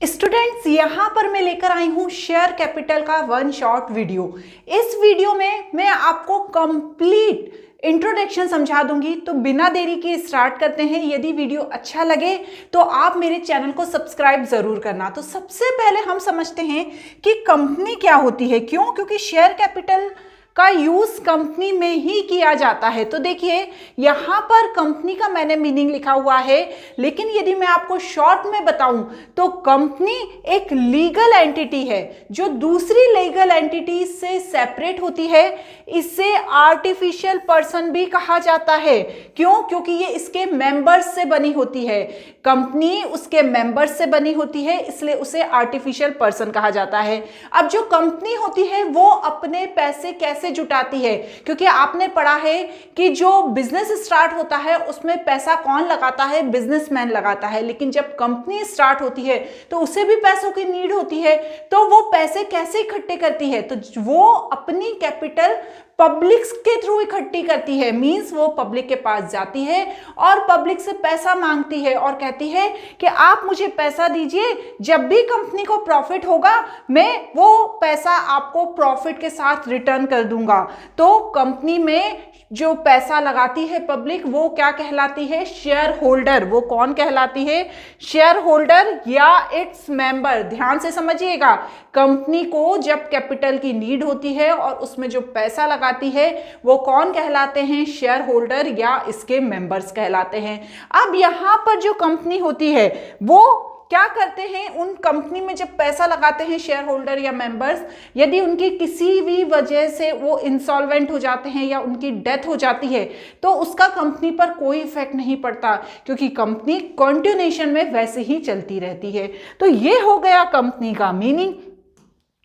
Students, यहाँ पर मैं लेकर आई हूँ शेयर कैपिटल का वन शॉट वीडियो। इस वीडियो में मैं आपको कंप्लीट इंट्रोडक्शन समझा दूंगी, तो बिना देरी के स्टार्ट करते हैं। यदि वीडियो अच्छा लगे तो आप मेरे चैनल को सब्सक्राइब जरूर करना। तो सबसे पहले हम समझते हैं कि कंपनी क्या होती है। क्यों? क्योंकि शेयर कैपिटल का यूज कंपनी में ही किया जाता है। तो देखिए, यहां पर कंपनी का मैंने मीनिंग लिखा हुआ है, लेकिन यदि मैं आपको शॉर्ट में बताऊं तो कंपनी एक लीगल एंटिटी है जो दूसरी लीगल एंटिटी से सेपरेट होती है। इसे आर्टिफिशियल पर्सन भी कहा जाता है। क्यों? क्योंकि ये इसके मेंबर्स से बनी होती है। कंपनी उसके मेंबर्स से बनी होती है, इसलिए उसे आर्टिफिशियल पर्सन कहा जाता है। अब जो कंपनी होती है वो अपने पैसे कैसे जुटाती है? क्योंकि आपने पढ़ा है कि जो बिजनेस स्टार्ट होता है उसमें पैसा कौन लगाता है? बिजनेसमैन लगाता है। लेकिन जब कंपनी स्टार्ट होती है तो उसे भी पैसों की नीड होती है, तो वो पैसे कैसे इकट्ठे करती है? तो वो अपनी कैपिटल पब्लिक के थ्रू इकट्ठी करती है। मींस वो पब्लिक के पास जाती है और पब्लिक से पैसा मांगती है और कहती है कि आप मुझे पैसा दीजिए, जब भी कंपनी को प्रॉफिट होगा मैं वो पैसा आपको प्रॉफिट के साथ रिटर्न कर दूंगा। तो कंपनी में जो पैसा लगाती है पब्लिक, वो क्या कहलाती है? Share holder. वो कौन कहलाती है? शेयर होल्डर या इट्स मेंबर। ध्यान से समझिएगा, कंपनी को जब कैपिटल की नीड होती है और उसमें जो पैसा लगाती है वो कौन कहलाते हैं? शेयर होल्डर या इसके मेंबर्स कहलाते हैं। अब यहां पर जो कंपनी होती है वो क्या करते हैं? उन कंपनी में जब पैसा लगाते हैं शेयर होल्डर या मेंबर्स, यदि उनकी किसी भी वजह से वो इंसॉल्वेंट हो जाते हैं या उनकी डेथ हो जाती है तो उसका कंपनी पर कोई इफेक्ट नहीं पड़ता, क्योंकि कंपनी कंटिन्यूएशन में वैसे ही चलती रहती है। तो ये हो गया कंपनी का मीनिंग।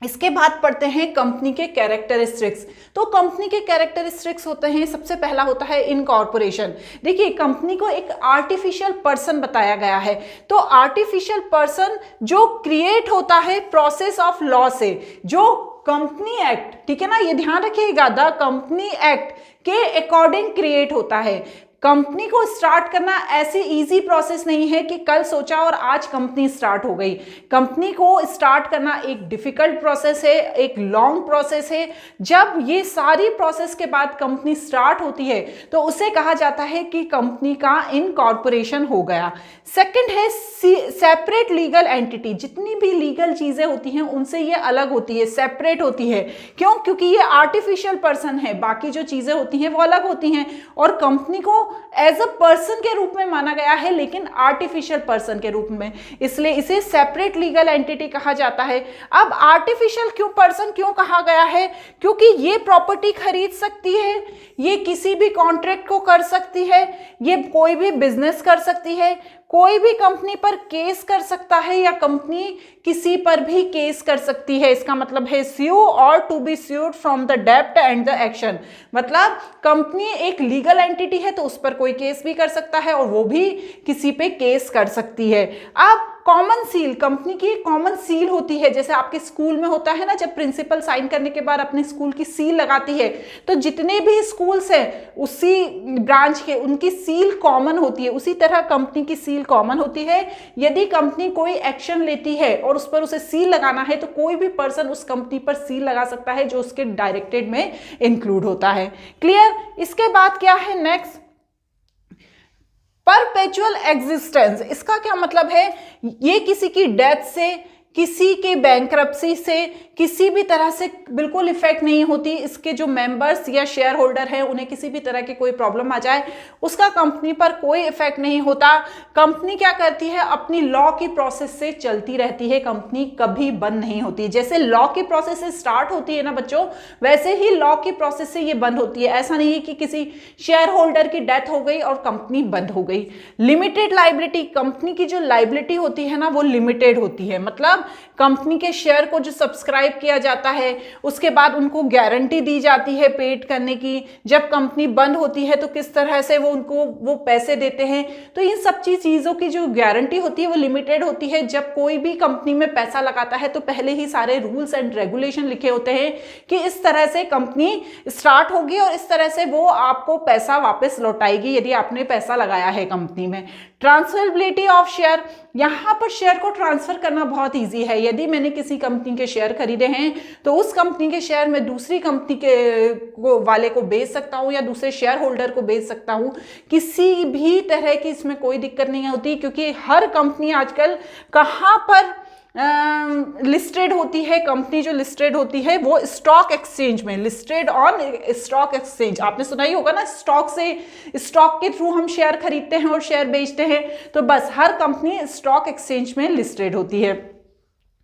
इसके बाद पढ़ते हैं कंपनी के कैरेक्टरिस्टिक्स। तो कंपनी के कैरेक्टरिस्टिक्स होते हैं, सबसे पहला होता है इनकॉर्पोरेशन। देखिए, कंपनी को एक आर्टिफिशियल पर्सन बताया गया है। तो आर्टिफिशियल पर्सन जो क्रिएट होता है प्रोसेस ऑफ लॉ से, जो कंपनी एक्ट, ठीक है ना, ये ध्यान रखिएगा, द कंपनी एक्ट के अकॉर्डिंग क्रिएट होता है। कंपनी को स्टार्ट करना ऐसी इजी प्रोसेस नहीं है कि कल सोचा और आज कंपनी स्टार्ट हो गई। कंपनी को स्टार्ट करना एक डिफिकल्ट प्रोसेस है, एक लॉन्ग प्रोसेस है। जब ये सारी प्रोसेस के बाद कंपनी स्टार्ट होती है तो उसे कहा जाता है कि कंपनी का इनकॉर्पोरेशन हो गया। सेकंड है सेपरेट लीगल एंटिटी। जितनी भी लीगल चीजें होती हैं उनसे ये अलग होती है, सेपरेट होती है। क्यों? क्योंकि ये आर्टिफिशियल पर्सन है, बाकी जो चीजें होती हैं वो अलग होती हैं और कंपनी को एज अ पर्सन के रूप में माना गया है, लेकिन आर्टिफिशियल पर्सन के रूप में, इसलिए इसे सेपरेट लीगल एंटिटी कहा जाता है। अब आर्टिफिशियल पर्सन क्यों कहा गया है? क्योंकि ये प्रॉपर्टी खरीद सकती है, ये किसी भी कॉन्ट्रैक्ट को कर सकती है, ये कोई भी बिजनेस कर सकती है, कोई भी कंपनी पर केस कर सकता है या कंपनी किसी पर भी केस कर सकती है। इसका मतलब है स्यू और to be sued from the डेब्ट एंड द एक्शन। मतलब कंपनी एक लीगल एंटिटी है तो उस पर कोई केस भी कर सकता है और वो भी किसी पे केस कर सकती है। अब कॉमन सील, कंपनी की एक कॉमन सील होती है, जैसे आपके स्कूल में होता है ना, जब प्रिंसिपल साइन करने के बाद अपने स्कूल की सील लगाती है, तो जितने भी स्कूल्स हैं उसी ब्रांच के, उनकी सील कॉमन होती है। उसी तरह कंपनी की सील कॉमन होती है। यदि कंपनी कोई एक्शन लेती है और उस पर उसे सील लगाना है तो कोई भी पर्सन उस कंपनी पर सील लगा सकता है जो उसके डायरेक्टेड में इंक्लूड होता है। क्लियर? इसके बाद क्या है नेक्स्ट? Perpetual existence. इसका क्या मतलब है? ये किसी की डेथ से, किसी के बैंक्रप्सी से, किसी भी तरह से बिल्कुल इफेक्ट नहीं होती। इसके जो मेंबर्स या शेयर होल्डर हैं उन्हें किसी भी तरह की कोई प्रॉब्लम आ जाए, उसका कंपनी पर कोई इफेक्ट नहीं होता। कंपनी क्या करती है? अपनी लॉ की प्रोसेस से चलती रहती है, कंपनी कभी बंद नहीं होती। जैसे लॉ की प्रोसेस से स्टार्ट होती है ना बच्चों, वैसे ही लॉ की प्रोसेस से ये बंद होती है। ऐसा नहीं है कि किसी शेयर होल्डर की डेथ हो गई और कंपनी बंद हो गई। लिमिटेड लाइबिलिटी, कंपनी की जो लाइबिलिटी होती है ना वो लिमिटेड होती है। मतलब कंपनी के शेयर को जो सब्सक्राइब किया जाता है उसके बाद उनको गारंटी दी जाती है पेड करने की। जब कंपनी बंद होती है तो किस तरह से वो उनको वो पैसे देते हैं। तो इन सब चीजों की जो गारंटी होती है वो लिमिटेड होती है। जब कोई भी कंपनी में पैसा लगाता है तो पहले ही सारे रूल्स एंड रेगुलेशन लिखे होते हैं कि इस तरह से कंपनी स्टार्ट होगी और इस तरह से वो आपको पैसा वापस लौटाएगी यदि आपने पैसा लगाया है कंपनी में। ट्रांसफरेबिलिटी ऑफ शेयर, यहाँ पर शेयर को ट्रांसफर करना बहुत इजी है। यदि मैंने किसी कंपनी के शेयर खरीदे हैं तो उस कंपनी के शेयर मैं दूसरी कंपनी के वाले को बेच सकता हूँ या दूसरे शेयर होल्डर को बेच सकता हूँ। किसी भी तरह की इसमें कोई दिक्कत नहीं होती, क्योंकि हर कंपनी आजकल कहाँ पर लिस्टेड होती है। कंपनी जो लिस्टेड होती है वो स्टॉक एक्सचेंज में, लिस्टेड ऑन स्टॉक एक्सचेंज। आपने सुना ही होगा ना, स्टॉक के थ्रू हम शेयर खरीदते हैं और शेयर बेचते हैं। तो बस हर कंपनी स्टॉक एक्सचेंज में लिस्टेड होती है।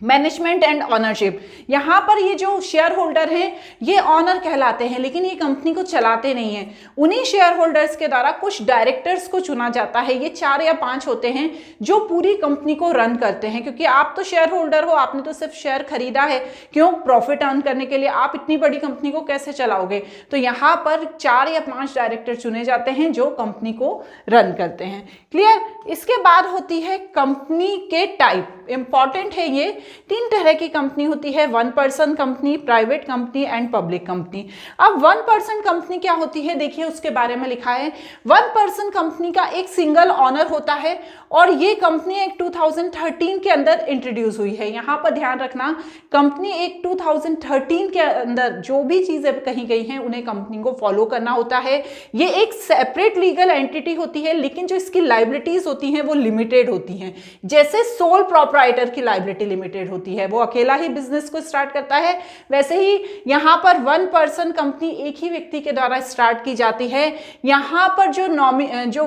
मैनेजमेंट एंड ऑनरशिप, यहाँ पर ये जो शेयर होल्डर हैं ये ऑनर कहलाते हैं, लेकिन ये कंपनी को चलाते नहीं हैं। उन्हीं शेयर होल्डर्स के द्वारा कुछ डायरेक्टर्स को चुना जाता है। ये 4 या 5 होते हैं जो पूरी कंपनी को रन करते हैं, क्योंकि आप तो शेयर होल्डर हो, आपने तो सिर्फ शेयर खरीदा है, क्यों? प्रॉफिट अर्न करने के लिए। आप इतनी बड़ी कंपनी को कैसे चलाओगे? तो यहाँ पर 4 या 5 डायरेक्टर चुने जाते हैं जो कंपनी को रन करते हैं। क्लियर? इसके बाद होती है कंपनी के टाइप। इंपॉर्टेंट है ये। 3 तरह की कंपनी होती है, 1 person company, private company and public company. अब 1 पर्सन कंपनी क्या होती है, देखिए उसके बारे में लिखा है। 1 पर्सन कंपनी का एक सिंगल ऑनर होता है और ये कंपनी एक 2013 के अंदर इंट्रोड्यूस हुई है। यहाँ पर ध्यान रखना, कंपनी एक 2013 के अंदर जो भी चीजें कही गई हैं उन्हें कंपनी को फॉलो करना होता है। ये एक सेपरेट लीगल एंटिटी होती है, लेकिन जो इसकी लाइबिलिटीज होती हैं वो लिमिटेड होती हैं। जैसे सोल प्रोप्राइटर की लाइबिलिटी लिमिटेड होती है, वो अकेला ही बिजनेस को स्टार्ट करता है, वैसे ही यहाँ पर 1 पर्सन कंपनी एक ही व्यक्ति के द्वारा स्टार्ट की जाती है। यहाँ पर जो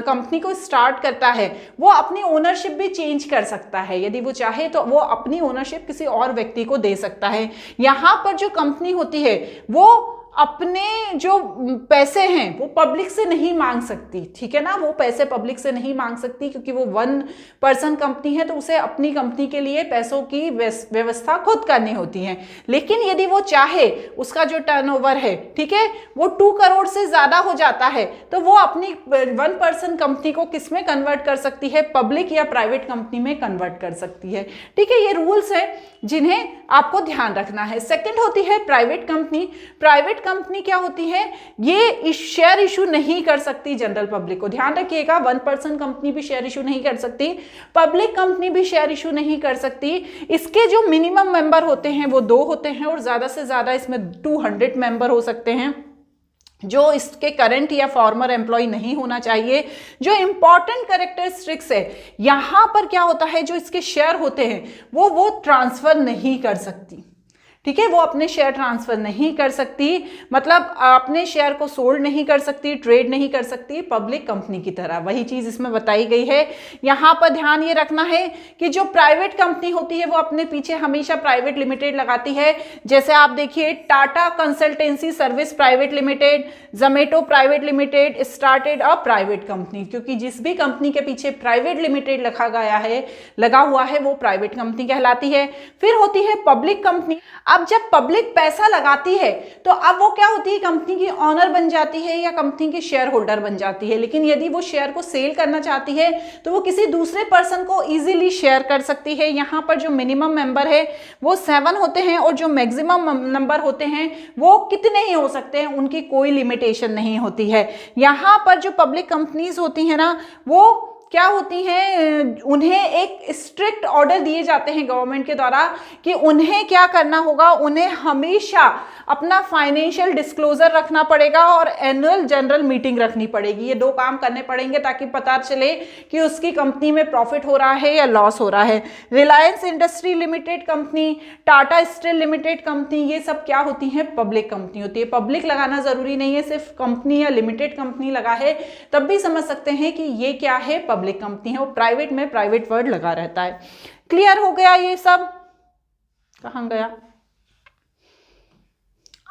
कंपनी को स्टार्ट करता है वो अपनी ओनरशिप भी चेंज कर सकता है। यदि वो चाहे तो वो अपनी ओनरशिप किसी और व्यक्ति को दे सकता है। यहाँ पर जो कंपनी होती है वो अपने जो पैसे हैं वो पब्लिक से नहीं मांग सकती, ठीक है ना। वो पैसे पब्लिक से नहीं मांग सकती, क्योंकि वो 1 पर्सन कंपनी है, तो उसे अपनी कंपनी के लिए पैसों की व्यवस्था खुद करनी होती है। लेकिन यदि वो चाहे, उसका जो टर्नओवर है, ठीक है, वो 2 करोड़ से ज्यादा हो जाता है, तो वो अपनी 1 पर्सन कंपनी को किस में कन्वर्ट कर सकती है? पब्लिक या प्राइवेट कंपनी में कन्वर्ट कर सकती है। ठीक है, ये रूल्स है जिन्हें आपको ध्यान रखना है। सेकेंड होती है प्राइवेट कंपनी। प्राइवेट कंपनी क्या होती है? ये शेयर इशू नहीं कर सकती जनरल पब्लिक को। ध्यान रखिएगा, 1 पर्सन कंपनी भी शेयर इशू नहीं कर सकती, पब्लिक कंपनी भी शेयर इशू नहीं कर सकती। इसके जो मिनिमम मेंबर होते हैं वो 2 होते हैं और ज्यादा से ज्यादा इसमें 200 मेंबर हो सकते हैं, जो इसके करंट या फॉर्मर एम्प्लॉय नहीं होना चाहिए। जो इंपॉर्टेंट कैरेक्टरिस्टिक्स है, यहां पर क्या होता है, जो इसके शेयर होते हैं वो ट्रांसफर नहीं कर सकती। ठीक है, वो अपने शेयर ट्रांसफर नहीं कर सकती, मतलब अपने शेयर को सोल्ड नहीं कर सकती, ट्रेड नहीं कर सकती पब्लिक कंपनी की तरह। वही चीज इसमें बताई गई है। यहां पर ध्यान ये रखना है कि जो प्राइवेट कंपनी होती है वो अपने पीछे हमेशा प्राइवेट लिमिटेड लगाती है। जैसे आप देखिए, Tata consultancy service private limited, Zomato private limited started a private company, क्योंकि जिस भी कंपनी के पीछे प्राइवेट लिमिटेड लगा हुआ है वो प्राइवेट कंपनी कहलाती है। फिर होती है पब्लिक कंपनी। अब जब पब्लिक पैसा लगाती है तो अब वो क्या होती है, कंपनी की ऑनर बन जाती है या कंपनी की शेयर होल्डर बन जाती है। लेकिन यदि वो शेयर को सेल करना चाहती है तो वो किसी दूसरे पर्सन को इजीली शेयर कर सकती है। यहाँ पर जो मिनिमम मेंबर है वो 7 होते हैं और जो मैक्सिमम नंबर होते हैं वो कितने ही हो सकते हैं, उनकी कोई लिमिटेशन नहीं होती है। यहाँ पर जो पब्लिक कंपनीज होती है ना, वो क्या होती हैं, उन्हें एक स्ट्रिक्ट ऑर्डर दिए जाते हैं गवर्नमेंट के द्वारा कि उन्हें क्या करना होगा, उन्हें हमेशा अपना फाइनेंशियल डिस्क्लोजर रखना पड़ेगा और एनुअल जनरल मीटिंग रखनी पड़ेगी। ये 2 काम करने पड़ेंगे ताकि पता चले कि उसकी कंपनी में प्रॉफिट हो रहा है या लॉस हो रहा है। Reliance industry limited company, Tata steel limited company, ये सब क्या होती हैं, पब्लिक कंपनी होती है। पब्लिक लगाना जरूरी नहीं है, सिर्फ कंपनी या लिमिटेड कंपनी लगा है तब भी समझ सकते हैं कि ये क्या है, पब्लिक कंपनी है। वो प्राइवेट में प्राइवेट वर्ड लगा रहता है। क्लियर हो गया ये सब? कहां गया?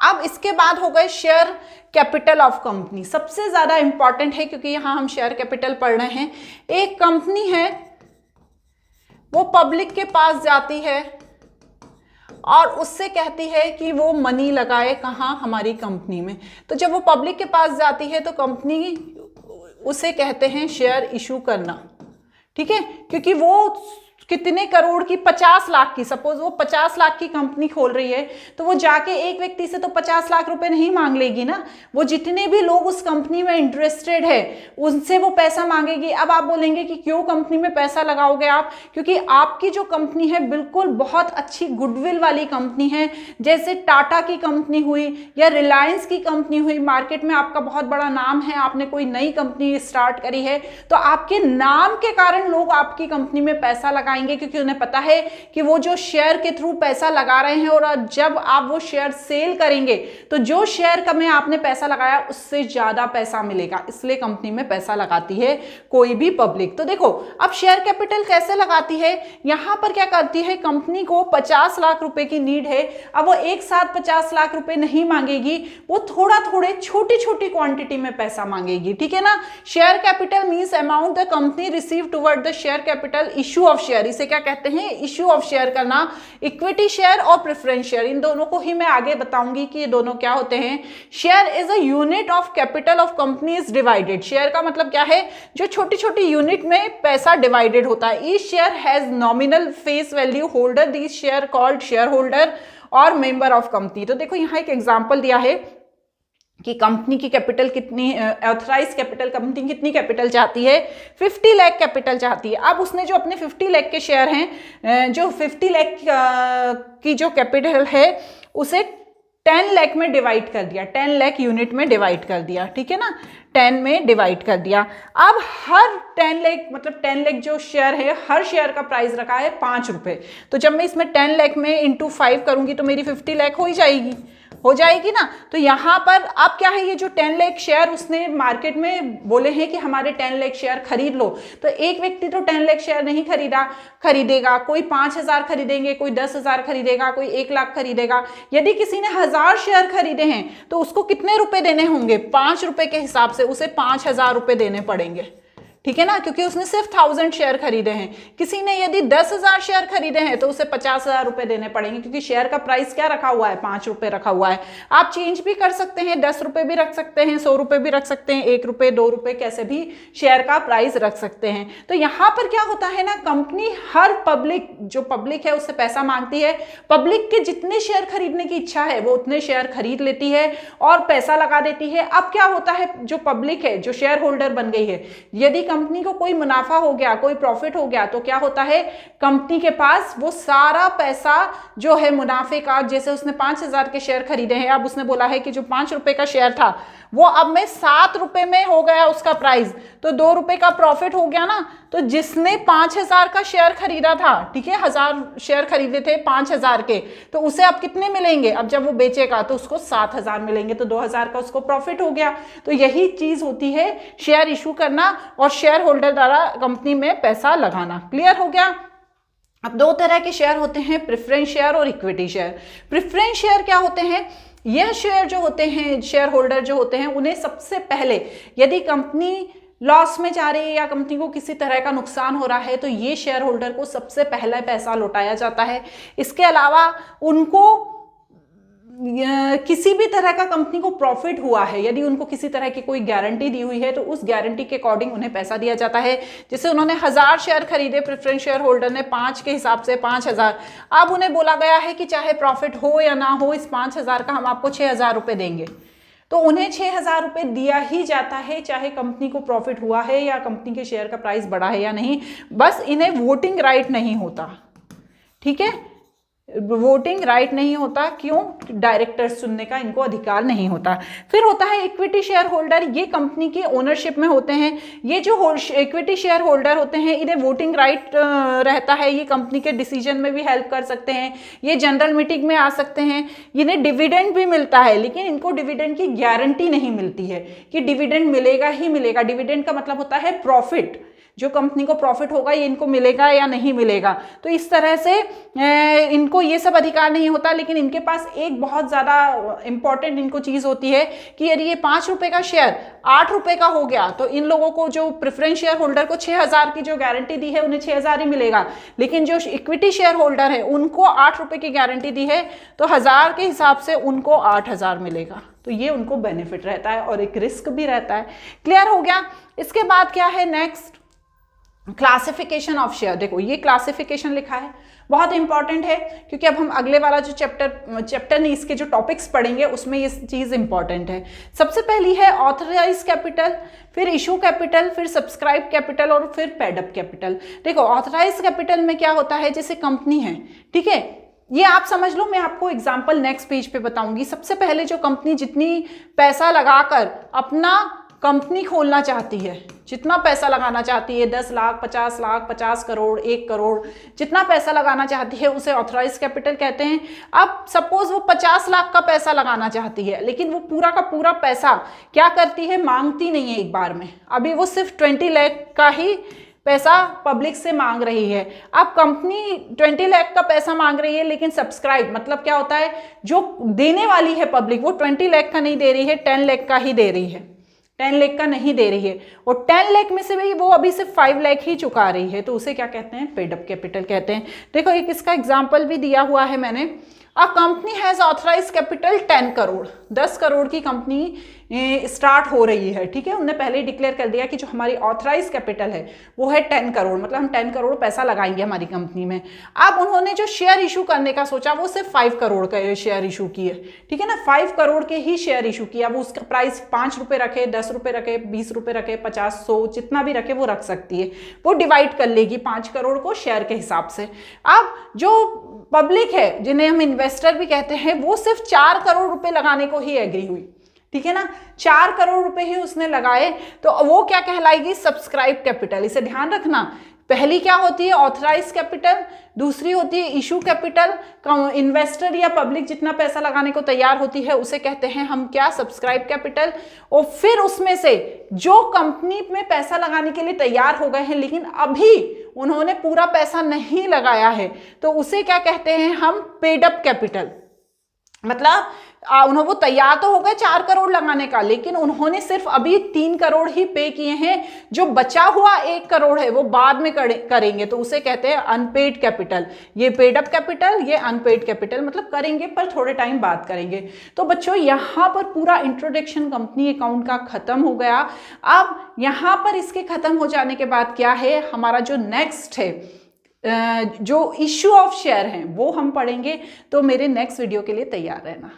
अब इसके बाद हो गए शेयर कैपिटल ऑफ कंपनी। सबसे ज्यादा इंपॉर्टेंट है क्योंकि यहां हम शेयर कैपिटल पढ़ रहे हैं। एक कंपनी है वो पब्लिक के पास जाती है और उससे कहती है कि वो मनी लगाए कहाँ, हमारी कंपनी में। तो जब वो पब्लिक के पास जाती है तो कंपनी उसे कहते हैं शेयर इशू करना, ठीक है, क्योंकि वो कितने करोड़ की, 50 लाख की, सपोज वो 50 लाख की कंपनी खोल रही है, तो वो जाके एक व्यक्ति से तो 50 लाख रुपए नहीं मांग लेगी ना, वो जितने भी लोग उस कंपनी में इंटरेस्टेड है उनसे वो पैसा मांगेगी। अब आप बोलेंगे कि क्यों कंपनी में पैसा लगाओगे आप, क्योंकि आपकी जो कंपनी है बिल्कुल बहुत अच्छी गुडविल वाली कंपनी है, जैसे टाटा की कंपनी हुई या रिलायंस की कंपनी हुई, मार्केट में आपका बहुत बड़ा नाम है, आपने कोई नई कंपनी स्टार्ट करी है, तो आपके नाम के कारण लोग आपकी कंपनी में पैसा लगाएंगे, क्योंकि उन्हें पता है कि वो जो शेयर के थ्रू पैसा लगा रहे हैं और जब आप वो शेयर सेल करेंगे तो जो शेयर का में आपने पैसा लगाया उससे ज्यादा पैसा मिलेगा, इसलिए कंपनी में पैसा लगाती है कोई भी पब्लिक। तो देखो अब शेयर कैपिटल कैसे लगाती है, यहां पर क्या करती है, कंपनी को 50 लाख रुपए की नीड है, अब वो एक साथ 50 लाख रुपए नहीं मांगेगी, वो थोड़ा थोड़े छोटी छोटी क्वांटिटी में पैसा मांगेगी, ठीक है ना। Share capital means amount the company receive toward the share capital issue of share, इसे क्या कहते हैं, इशू ऑफ शेयर करना। इक्विटी शेयर और प्रेफरेंस शेयर, इन दोनों को ही मैं आगे बताऊंगी कि ये दोनों क्या होते हैं। Share is a unit of capital of company is divided, share का मतलब क्या है, जो छोटी छोटी यूनिट में पैसा डिवाइडेड होता है। Each share has nominal face value, holder these share called share holder और मेंबर ऑफ कंपनी। तो देखो यहाँ एक एग्जाम्पल दिया है कि कंपनी की कैपिटल कितनी, ऑथराइज कैपिटल कंपनी कितनी कैपिटल चाहती है, 50 लाख कैपिटल चाहती है। अब उसने जो अपने 50 लाख के शेयर हैं, जो 50 लाख की जो कैपिटल है उसे 10 लाख में डिवाइड कर दिया, 10 लाख यूनिट में डिवाइड कर दिया, ठीक है ना, 10 में डिवाइड कर दिया। अब हर 10 लाख मतलब 10 लाख जो शेयर है, हर शेयर का प्राइस रखा है 5 रुपए, तो जब मैं इसमें 10 लाख में इंटू 5 करूंगी तो मेरी 50 लाख हो जाएगी ना। तो यहाँ पर अब क्या है, ये जो 10 लाख शेयर उसने मार्केट में बोले हैं कि हमारे 10 लाख शेयर खरीद लो, तो एक व्यक्ति तो 10 लाख शेयर नहीं खरीदेगा, कोई 5,000 खरीदेंगे, कोई 10,000 खरीदेगा, कोई 1 लाख खरीदेगा। यदि किसी ने 1000 शेयर खरीदे हैं तो उसको कितने रुपए देने होंगे, 5 रुपए के हिसाब से उसे 5,000 रुपए देने पड़ेंगे, ठीक है ना, क्योंकि उसने सिर्फ 1000 शेयर खरीदे हैं। किसी ने यदि 10,000 शेयर खरीदे हैं तो उसे 50,000 रुपए देने पड़ेंगे, क्योंकि शेयर का प्राइस क्या रखा हुआ है, 5 रुपए रखा हुआ है। आप चेंज भी कर सकते हैं, 10 रुपए भी रख सकते हैं, 100 रुपए भी रख सकते हैं, 1 रुपए 2 रुपए कैसे भी शेयर का प्राइस रख सकते हैं। तो यहाँ पर क्या होता है ना, कंपनी हर जो पब्लिक है उससे पैसा मांगती है, पब्लिक के जितने शेयर खरीदने की इच्छा है वो उतने शेयर खरीद लेती है और पैसा लगा देती है। अब क्या होता है, जो पब्लिक है, जो शेयर होल्डर बन गई है, यदि कंपनी को कोई मुनाफा हो गया, कोई प्रॉफिट हो गया, तो क्या होता है, कंपनी के पास वो सारा पैसा जो है मुनाफे का, जैसे उसने 5,000 के शेयर खरीदे हैं, अब उसने बोला है कि जो 5 रुपए का शेयर था वो अब में 7 रुपए में हो गया उसका प्राइस, तो 2 रुपए का प्रॉफिट हो गया ना। तो जिसने 5,000 का शेयर खरीदा था, ठीक है, 1000 शेयर खरीदे थे 5,000 के, तो उसे अब कितने मिलेंगे, अब जब वो बेचेगा तो उसको 7,000 मिलेंगे, तो 2,000 का उसको प्रॉफिट हो गया। तो यही चीज होती है शेयर इशू करना और शेयर होल्डर द्वारा कंपनी में पैसा लगाना। क्लियर हो गया। अब 2 तरह के शेयर होते हैं, प्रेफरेंस शेयर और इक्विटी शेयर। प्रेफरेंस शेयर क्या होते हैं, यह शेयर जो होते हैं, शेयर होल्डर जो होते हैं, उन्हें सबसे पहले यदि कंपनी लॉस में जा रही है या कंपनी को किसी तरह का नुकसान हो रहा है तो ये शेयर होल्डर को सबसे पहले पैसा लौटाया जाता है। इसके अलावा उनको किसी भी तरह का कंपनी को प्रॉफिट हुआ है, यदि उनको किसी तरह की कोई गारंटी दी हुई है तो उस गारंटी के अकॉर्डिंग उन्हें पैसा दिया जाता है। जैसे उन्होंने 1000 शेयर खरीदे, प्रेफरेंस शेयर होल्डर ने 5 के हिसाब से 5,000, अब उन्हें बोला गया है कि चाहे प्रॉफिट हो या ना हो, इस 5,000 का हम आपको 6,000 रुपए देंगे, तो उन्हें 6,000 रुपए दिया ही जाता है, चाहे कंपनी को प्रॉफिट हुआ है या कंपनी के शेयर का प्राइस बढ़ा है या नहीं। बस इन्हें वोटिंग राइट नहीं होता, ठीक है, वोटिंग राइट नहीं होता, क्यों, डायरेक्टर्स चुनने का इनको अधिकार नहीं होता। फिर होता है इक्विटी शेयर होल्डर, ये कंपनी की ओनरशिप में होते हैं। ये जो इक्विटी शेयर होल्डर होते हैं इन्हें वोटिंग राइट रहता है, ये कंपनी के डिसीजन में भी हेल्प कर सकते हैं, ये जनरल मीटिंग में आ सकते हैं, इन्हें डिविडेंड भी मिलता है, लेकिन इनको डिविडेंड की गारंटी नहीं मिलती है कि डिविडेंड मिलेगा ही मिलेगा। डिविडेंड का मतलब होता है प्रॉफिट, जो कंपनी को प्रॉफिट होगा ये इनको मिलेगा या नहीं मिलेगा। तो इस तरह से इनको ये सब अधिकार नहीं होता, लेकिन इनके पास एक बहुत ज़्यादा इंपॉर्टेंट इनको चीज़ होती है कि यदि ये 5 रुपए का शेयर 8 रुपए का हो गया तो इन लोगों को, जो प्रेफरेंस शेयर होल्डर को 6,000 की जो गारंटी दी है उन्हें 6,000 ही मिलेगा, लेकिन जो इक्विटी शेयर होल्डर है उनको 8 रुपए की गारंटी दी है तो 1000 के हिसाब से उनको 8,000 मिलेगा। तो ये उनको बेनिफिट रहता है और एक रिस्क भी रहता है। क्लियर हो गया। इसके बाद क्या है नेक्स्ट, क्लासिफिकेशन ऑफ शेयर, देखो ये क्लासिफिकेशन लिखा है, बहुत इंपॉर्टेंट है क्योंकि अब हम अगले वाला जो चैप्टर नहीं, इसके जो टॉपिक्स पढ़ेंगे उसमें ये चीज़ इंपॉर्टेंट है। सबसे पहली है ऑथराइज कैपिटल, फिर इशू कैपिटल, फिर सब्सक्राइब कैपिटल और फिर पेड अप कैपिटल। देखो ऑथराइज कैपिटल में क्या होता है, जैसे कंपनी है, ठीक है, ये आप समझ लो, मैं आपको एग्जाम्पल नेक्स्ट पेज पे बताऊंगी। सबसे पहले जो कंपनी जितनी पैसा लगाकर अपना कंपनी खोलना चाहती है, जितना पैसा लगाना चाहती है, 10 लाख, 50 लाख, 50 करोड़, 1 करोड़, जितना पैसा लगाना चाहती है उसे ऑथराइज कैपिटल कहते हैं। अब सपोज वो 50 लाख का पैसा लगाना चाहती है, लेकिन वो पूरा का पूरा पैसा क्या करती है, मांगती नहीं है एक बार में। अभी वो सिर्फ 20 लाख का ही पैसा पब्लिक से मांग रही है। अब कंपनी 20 लाख का पैसा मांग रही है, लेकिन सब्सक्राइब मतलब क्या होता है, जो देने वाली है पब्लिक वो 20 लाख का नहीं दे रही है, 10 लाख का ही दे रही है, 10 लाख का नहीं दे रही है, और 10 लाख में से भी वो अभी सिर्फ 5 लाख ही चुका रही है, तो उसे क्या कहते हैं, पेड अप कैपिटल कहते हैं। देखो एक इसका एग्जाम्पल भी दिया हुआ है मैंने। A company has authorise capital 10 crore, 10 crore की कंपनी स्टार्ट हो रही है, ठीक है, उन्होंने पहले ही डिक्लेयर कर दिया कि जो हमारी ऑथराइज कैपिटल है वो है 10 करोड़, मतलब हम 10 करोड़ पैसा लगाएंगे हमारी कंपनी में। अब उन्होंने जो शेयर इशू करने का सोचा वो सिर्फ 5 करोड़ का शेयर इशू किए, ठीक है ना, 5 करोड़ के ही शेयर इशू किया। अब उसका प्राइस 5 रुपये रखे, 10 रुपये रखे, 20 रुपये रखे, 50, 100, जितना भी रखे वो रख सकती है, वो डिवाइड कर लेगी 5 करोड़ को शेयर के हिसाब से। अब जो पब्लिक है, जिन्हें हम इन्वेस्टर भी कहते हैं, वो सिर्फ 4 करोड़ रुपए लगाने को ही एग्री हुई, ठीक है ना, 4 करोड़ रुपए ही उसने लगाए, तो वो क्या कहलाएगी, सब्सक्राइब कैपिटल। इसे ध्यान रखना, पहली क्या होती है, ऑथराइज कैपिटल, दूसरी होती है इशू कैपिटल। इन्वेस्टर या पब्लिक जितना पैसा लगाने को तैयार होती है उसे कहते हैं हम क्या, सब्सक्राइब कैपिटल। और फिर उसमें से जो कंपनी में पैसा लगाने के लिए तैयार हो गए हैं लेकिन अभी उन्होंने पूरा पैसा नहीं लगाया है, तो उसे क्या कहते हैं हम, पेड अप कैपिटल। मतलब उन्होंने वो तैयार तो हो गए 4 करोड़ लगाने का, लेकिन उन्होंने सिर्फ अभी 3 करोड़ ही पे किए हैं, जो बचा हुआ 1 करोड़ है वो बाद में करेंगे, तो उसे कहते हैं अनपेड कैपिटल। ये पेड अप कैपिटल, ये अनपेड कैपिटल, मतलब करेंगे पर थोड़े टाइम बाद करेंगे। तो बच्चों यहाँ पर पूरा इंट्रोडक्शन कंपनी अकाउंट का खत्म हो गया। अब यहाँ पर इसके खत्म हो जाने के बाद क्या है, हमारा जो नेक्स्ट है, जो इश्यू ऑफ शेयर हैं वो हम पढ़ेंगे, तो मेरे नेक्स्ट वीडियो के लिए तैयार रहना।